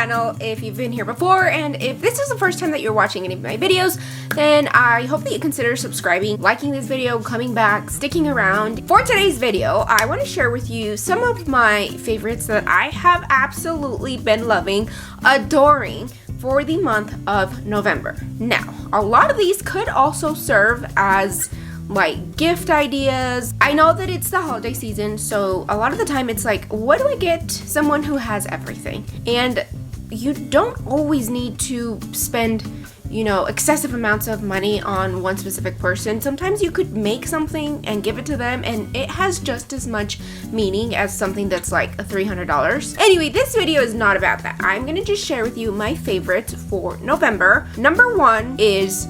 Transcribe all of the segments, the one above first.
channel if you've been here before, and if this is the first time that you're watching any of my videos, then I hope that you consider subscribing, liking this video, coming back, sticking around. For today's video, I want to share with you some of my favorites that I have absolutely been loving, adoring for the month of November. Now, a lot of these could also serve as like gift ideas. I know that it's the holiday season, so a lot of the time it's like, what do I get someone who has everything? And you don't always need to spend, you know, excessive amounts of money on one specific person. Sometimes you could make something and give it to them, and it has just as much meaning as something that's like $300. Anyway, this video is not about that. I'm gonna just share with you my favorites for November. Number one is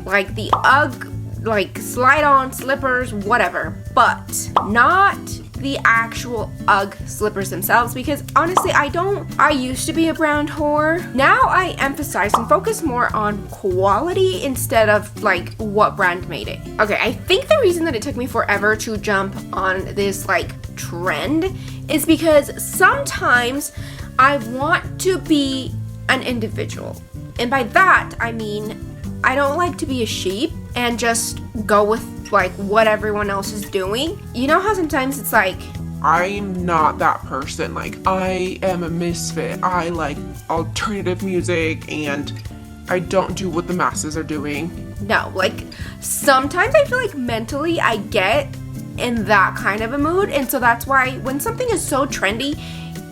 like the UGG, like slide-on slippers, whatever, but not the actual UGG slippers themselves, because honestly I used to be a brand whore. Now I emphasize and focus more on quality instead of like what brand made it. Okay, I think the reason that it took me forever to jump on this like trend is because sometimes I want to be an individual, and by that I mean I don't like to be a sheep and just go with like what everyone else is doing. You know how sometimes it's like, I'm not that person. Like, I am a misfit. I like alternative music and I don't do what the masses are doing. No, like sometimes I feel like mentally I get in that kind of a mood, and so that's why when something is so trendy,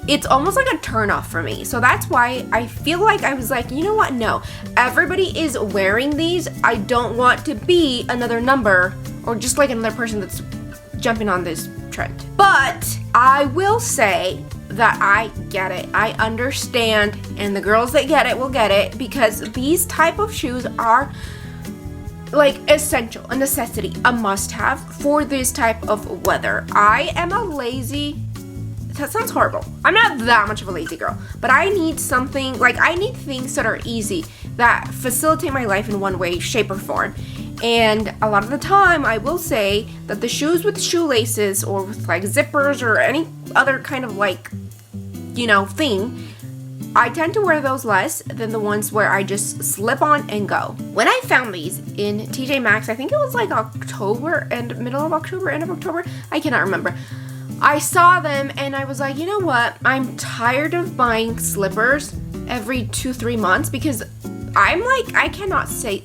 it's almost like a turn off for me. So that's why I feel like I was like, you know what? No, everybody is wearing these. I don't want to be another number or just like another person that's jumping on this trend. But I will say that I get it. I understand, and the girls that get it will get it, because these type of shoes are like essential, a necessity, a must-have for this type of weather. I am a lazy, that sounds horrible. I'm not that much of a lazy girl, but I need something, like I need things that are easy, that facilitate my life in one way, shape, or form. And a lot of the time, I will say that the shoes with shoelaces or with like zippers or any other kind of like, you know, thing, I tend to wear those less than the ones where I just slip on and go. When I found these in TJ Maxx, I think it was like October, and middle of October, end of October, I cannot remember. I saw them and I was like, you know what? I'm tired of buying slippers every 2-3 months, because I'm like, I cannot sit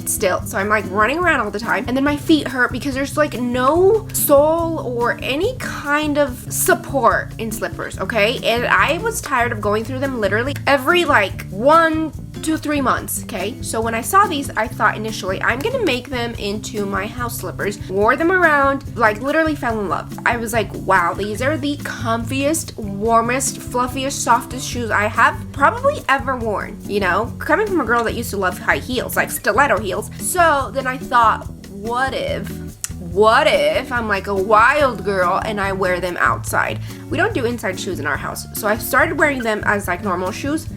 still. So I'm like running around all the time, and then my feet hurt because there's like no sole or any kind of support in slippers, okay? And I was tired of going through them literally every like 1 to 3 months, okay? So when I saw these, I thought initially I'm gonna make them into my house slippers. Wore them around, like literally fell in love. I was like, wow, these are the comfiest, warmest, fluffiest, softest shoes I have probably ever worn, you know? Coming from a girl that used to love high heels, like stiletto heels. So then I thought, what if I'm like a wild girl and I wear them outside? We don't do inside shoes in our house. So I started wearing them as like normal shoes.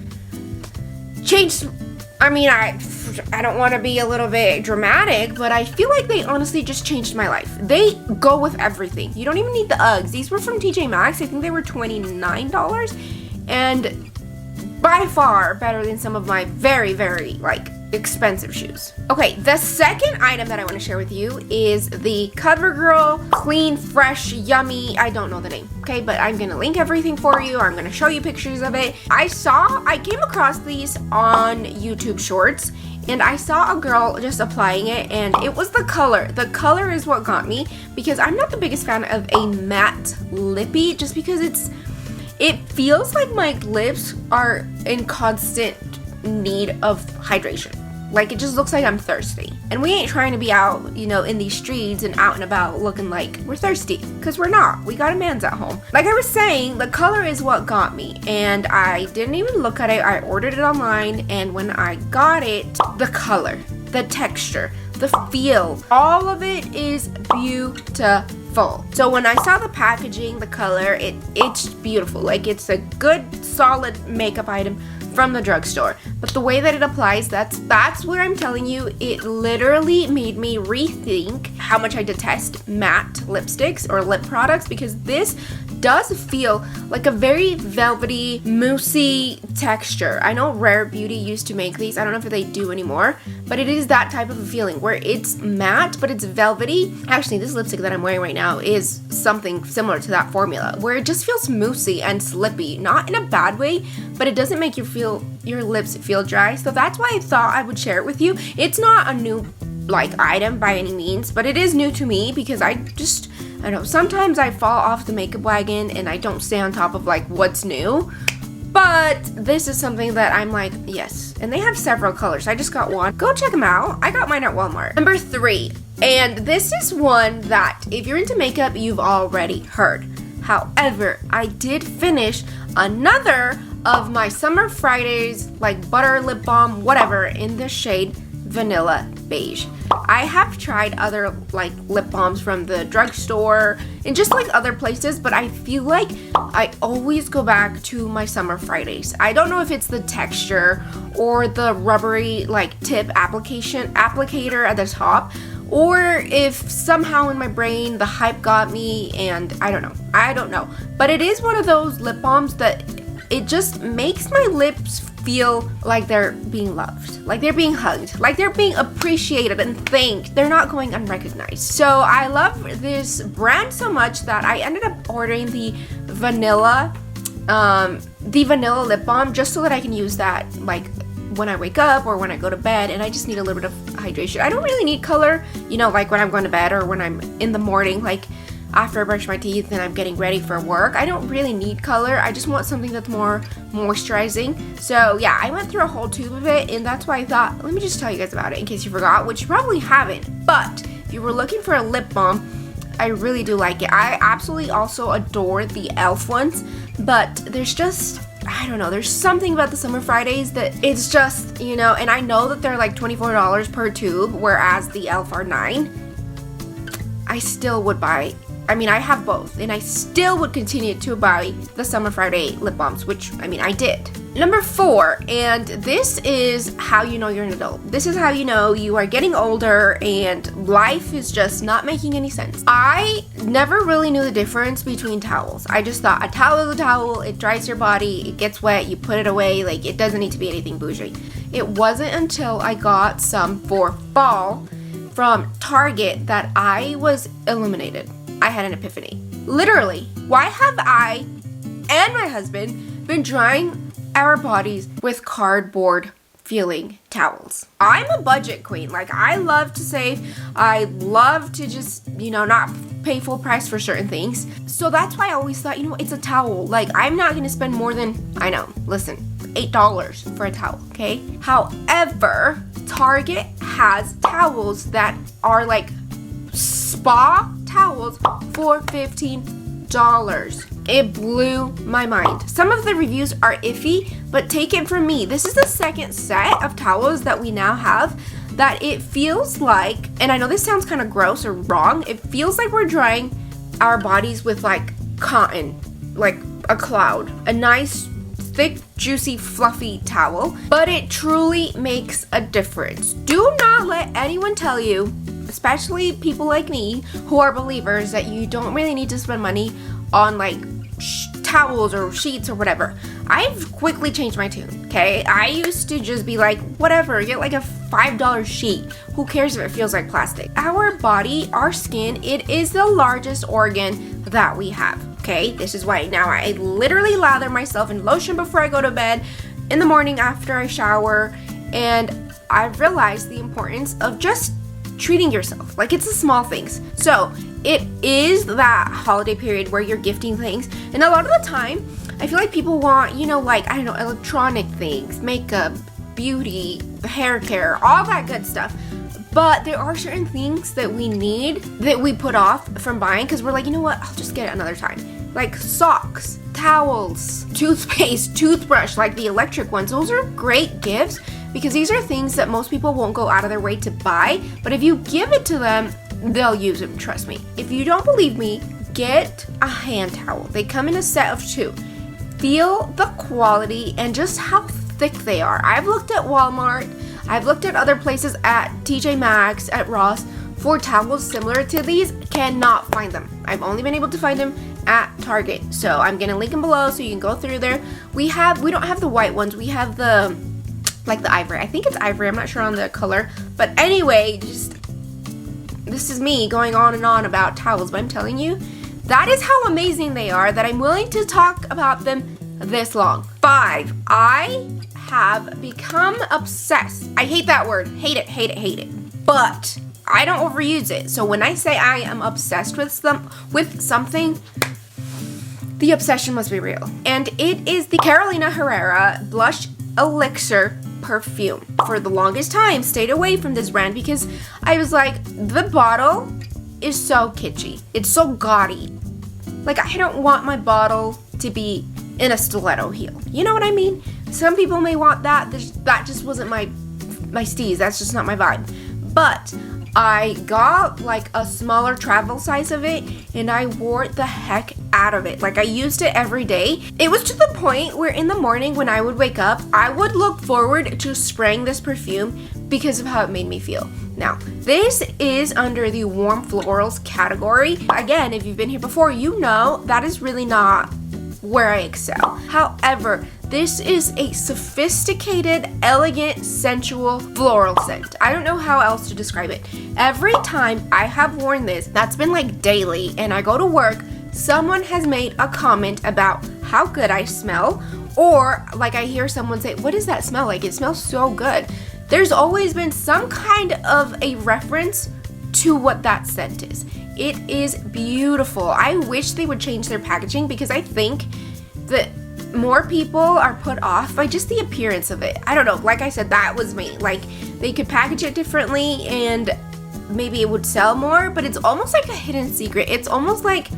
Changed, I mean, I don't want to be a little bit dramatic, but I feel like they honestly just changed my life. They go with everything. You don't even need the Uggs. These were from TJ Maxx. I think they were $29, and by far better than some of my very, very like expensive shoes. Okay, the second item that I want to share with you is the CoverGirl Clean Fresh Yummy, I don't know the name, okay, but I'm gonna link everything for you, or I'm gonna show you pictures of it. I came across these on YouTube Shorts, and I saw a girl just applying it, and it was the color. The color is what got me, because I'm not the biggest fan of a matte lippy, just because it feels like my lips are in constant need of hydration. Like, it just looks like I'm thirsty. And we ain't trying to be out, you know, in these streets and out and about looking like we're thirsty, because we're not. We got a man's at home. Like I was saying, the color is what got me, and I didn't even look at it. I ordered it online, and when I got it, the color, the texture, the feel, all of it is beautiful. So when I saw the packaging, the color, it's beautiful. Like, it's a good, solid makeup item from the drugstore. But the way that it applies, that's where I'm telling you, it literally made me rethink how much I detest matte lipsticks or lip products, because this does feel like a very velvety, moussey texture. I know Rare Beauty used to make these. I don't know if they do anymore, but it is that type of a feeling where it's matte, but it's velvety. Actually, this lipstick that I'm wearing right now is something similar to that formula, where it just feels moussey and slippy, not in a bad way, but it doesn't make your lips feel dry. So that's why I thought I would share it with you. It's not a new item by any means, but it is new to me because I know sometimes I fall off the makeup wagon and I don't stay on top of what's new. But this is something that I'm like, yes. And they have several colors. I just got one. Go check them out. I got mine at Walmart. Number 3. And this is one that if you're into makeup, you've already heard. However, I did finish another of my Summer Fridays, butter lip balm, whatever, in the shade Vanilla Beige. I have tried other lip balms from the drugstore and just other places, but I feel like I always go back to my Summer Fridays. I don't know if it's the texture or the rubbery tip applicator at the top, or if somehow in my brain the hype got me and I don't know. But it is one of those lip balms that it just makes my lips feel like they're being loved, like they're being hugged, like they're being appreciated and thanked. They're not going unrecognized. So I love this brand so much that I ended up ordering the vanilla lip balm just so that I can use that when I wake up or when I go to bed, and I just need a little bit of hydration. I don't really need color, when I'm going to bed or when I'm in the morning, after I brush my teeth and I'm getting ready for work. I don't really need color. I just want something that's more moisturizing. So yeah, I went through a whole tube of it, and that's why I thought, let me just tell you guys about it in case you forgot, which you probably haven't. But if you were looking for a lip balm, I really do like it. I absolutely also adore the e.l.f. ones, but there's just, I don't know, there's something about the Summer Fridays that it's just, and I know that they're $24 per tube, whereas the e.l.f. are $9. I still would buy, I have both, and I still would continue to buy the Summer Friday lip balms, which, I did. Number 4, and this is how you know you're an adult. This is how you know you are getting older and life is just not making any sense. I never really knew the difference between towels. I just thought a towel is a towel, it dries your body, it gets wet, you put it away, it doesn't need to be anything bougie. It wasn't until I got some for fall from Target that I was illuminated. I had an epiphany. Literally, why have I and my husband been drying our bodies with cardboard feeling towels? I'm a budget queen. I love to save. I love to just, not pay full price for certain things. So that's why I always thought, it's a towel. I'm not going to spend more than, $8 for a towel, okay? However, Target has towels that are spa towels for $15. It blew my mind. Some of the reviews are iffy, but take it from me, this is the second set of towels that we now have that it feels like, and I know this sounds kind of gross or wrong, it feels like we're drying our bodies with cotton, a cloud, a nice thick, juicy, fluffy towel, but it truly makes a difference. Do not let anyone tell you, especially people like me who are believers, that you don't really need to spend money on towels or sheets or whatever. I've quickly changed my tune, okay? I used to just be whatever, get a $5 sheet. Who cares if it feels like plastic? Our body, our skin, it is the largest organ that we have, okay? This is why now I literally lather myself in lotion before I go to bed, in the morning after I shower, and I've realized the importance of just treating yourself. It's the small things. So it is that holiday period where you're gifting things, and a lot of the time I feel like people want, electronic things, makeup, beauty, hair care, all that good stuff. But there are certain things that we need that we put off from buying because we're you know what, I'll just get it another time. Socks, towels, toothpaste, toothbrush, the electric ones. Those are great gifts because these are things that most people won't go out of their way to buy. But if you give it to them, they'll use them, trust me. If you don't believe me, get a hand towel. They come in a set of 2. Feel the quality and just how thick they are. I've looked at Walmart, I've looked at other places at TJ Maxx, at Ross, for towels similar to these, cannot find them. I've only been able to find them at Target. So I'm gonna link them below so you can go through there. We don't have the white ones, we have the ivory. I think it's ivory, I'm not sure on the color. But anyway, this is me going on and on about towels, but I'm telling you, that is how amazing they are that I'm willing to talk about them this long. 5, I have become obsessed. I hate that word. Hate it. But I don't overuse it. So when I say I am obsessed with something, the obsession must be real. And it is the Carolina Herrera Blush Elixir perfume. For the longest time, stayed away from this brand because I was like, the bottle is so kitschy. It's so gaudy. Like, I don't want my bottle to be in a stiletto heel. You know what I mean? Some people may want that. That just wasn't my steez. That's just not my vibe. But I got like a smaller travel size of it and I wore the heck out of it. Like, I used it every day. It was to the point where in the morning when I would wake up, I would look forward to spraying this perfume because of how it made me feel. Now, this is under the warm florals category. Again, if you've been here before, you know that is really not where I excel. However, this is a sophisticated, elegant, sensual floral scent. I don't know how else to describe it. Every time I have worn this, that's been like daily, and I go to work, someone has made a comment about how good I smell, or like I hear someone say, what does that smell like? It smells so good. There's always been some kind of a reference to what that scent is. It is beautiful. I wish they would change their packaging because I think that more people are put off by just the appearance of it. I don't know. Like I said, that was me. Like, they could package it differently and maybe it would sell more, but it's almost like a hidden secret. It's almost like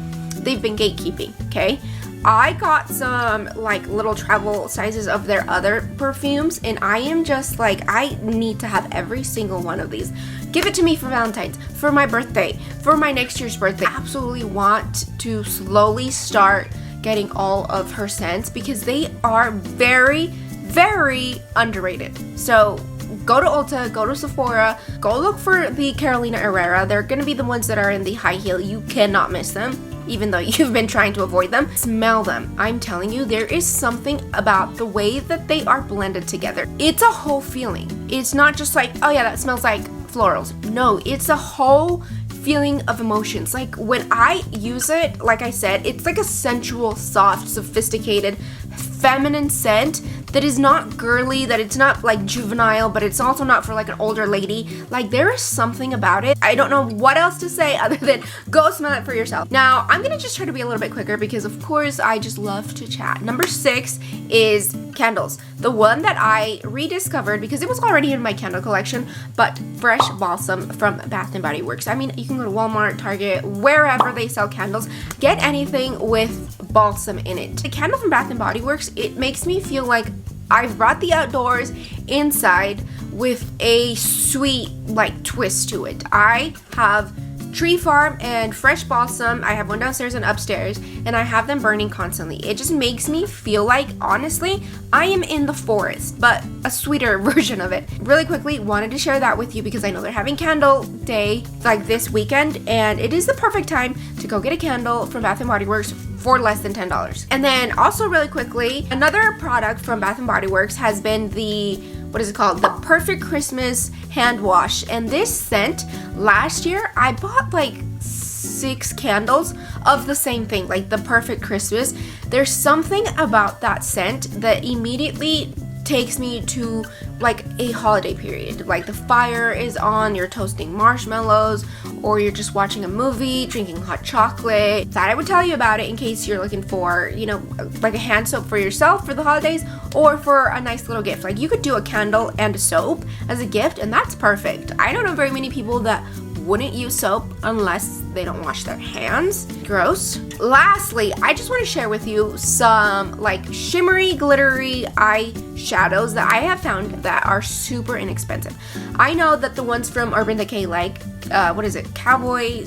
they've been gatekeeping, okay? I got some like little travel sizes of their other perfumes and I am just like, I need to have every single one of these. Give it to me for Valentine's, for my birthday, for my next year's birthday. I absolutely want to slowly start getting all of her scents because they are very, very underrated. So go to Ulta, go to Sephora, go look for the Carolina Herrera. They're gonna be the ones that are in the high heel. You cannot miss them, even though you've been trying to avoid them. Smell them. I'm telling you, there is something about the way that they are blended together. It's a whole feeling. It's not just like, oh yeah, that smells like florals. No, it's a whole feeling of emotions. Like, when I use it, like I said, it's like a sensual, soft, sophisticated, feminine scent that is not girly, that it's not like juvenile, but it's also not for like an older lady. Like, there is something about it. I don't know what else to say other than go smell it for yourself. Now, I'm gonna just try to be a little bit quicker because of course I just love to chat. Number 6 is candles. The one that I rediscovered because it was already in my candle collection, but Fresh Balsam from Bath & Body Works. I mean, you can go to Walmart, Target, wherever they sell candles, get anything with balsam in it. The candle from Bath & Body Works, it makes me feel like I've brought the outdoors inside with a sweet like twist to it. I have Tree Farm and Fresh Balsam. I have one downstairs and upstairs, and I have them burning constantly. It just makes me feel like, honestly, I am in the forest, but a sweeter version of it. Really quickly, wanted to share that with you because I know they're having candle day like this weekend, and it is the perfect time to go get a candle from Bath & Body Works for less than $10. And then also really quickly, another product from Bath & Body Works has been the, what is it called? The Perfect Christmas Hand Wash. And this scent, last year, I bought like 6 candles of the same thing, like the Perfect Christmas. There's something about that scent that immediately takes me to like a holiday period. Like the fire is on, you're toasting marshmallows, or you're just watching a movie, drinking hot chocolate. Thought I would tell you about it in case you're looking for, you know, like a hand soap for yourself for the holidays or for a nice little gift. Like, you could do a candle and a soap as a gift, and that's perfect. I don't know very many people that wouldn't use soap unless they don't wash their hands. Gross. Lastly, I just want to share with you some like shimmery, glittery eyeshadows that I have found that are super inexpensive. I know that the ones from Urban Decay, like what is it, Cowboy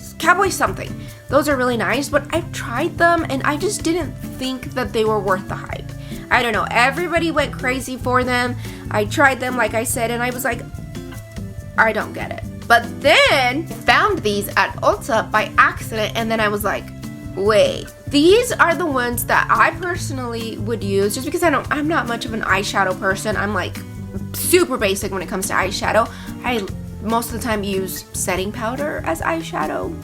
something, Those are really nice, but I've tried them and I just didn't think that they were worth the hype. I don't know, everybody went crazy for them. I tried them, like I said, and I was like, I don't get it. But then found these at Ulta by accident, and then I was like, wait, these are the ones that I personally would use just because I'm not much of an eyeshadow person. I'm like super basic when it comes to eyeshadow. I most of the time use setting powder as eyeshadow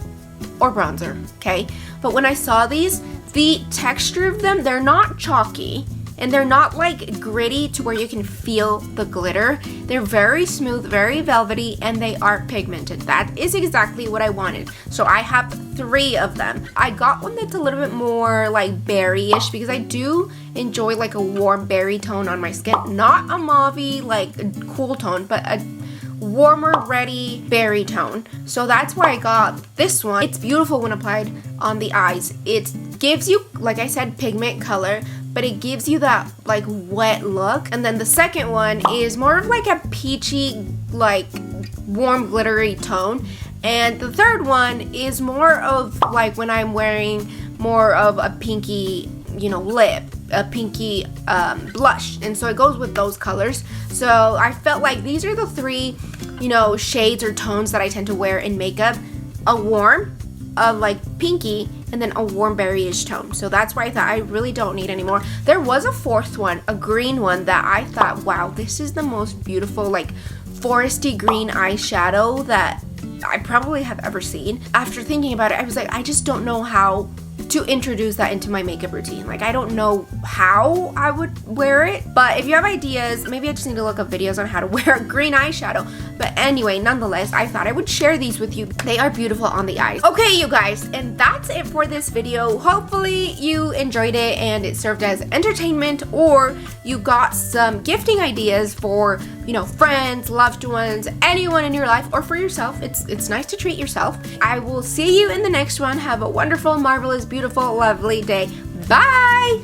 or bronzer, okay? But when I saw these, the texture of them, they're not chalky and they're not like gritty to where you can feel the glitter. They're very smooth, very velvety, and they are pigmented. That is exactly what I wanted. So I have 3 of them. I got one that's a little bit more like berry-ish because I do enjoy like a warm berry tone on my skin. Not a mauvey, like cool tone, but a warmer, ready berry tone. So that's why I got this one. It's beautiful when applied on the eyes. It gives you, like I said, pigment color, but it gives you that like wet look. And then the second one is more of like a peachy, like warm glittery tone. And the third one is more of like when I'm wearing more of a pinky, you know, lip, a pinky blush, and so it goes with those colors. So I felt like these are the 3, you know, shades or tones that I tend to wear in makeup: a warm, a like pinky, and then a warm berry-ish tone. So that's why I thought I really don't need any more. There was a 4th one, a green one, that I thought, wow, this is the most beautiful like foresty green eyeshadow that I probably have ever seen. After thinking about it, I was like, I just don't know how to introduce that into my makeup routine. Like, I don't know how I would wear it, but if you have ideas, maybe I just need to look up videos on how to wear a green eyeshadow. But anyway, nonetheless, I thought I would share these with you. They are beautiful on the eyes. Okay, you guys, and that's it for this video. Hopefully you enjoyed it and it served as entertainment, or you got some gifting ideas for, you know, friends, loved ones, anyone in your life, or for yourself. It's nice to treat yourself. I will see you in the next one. Have a wonderful, marvelous, beautiful, lovely day. Bye!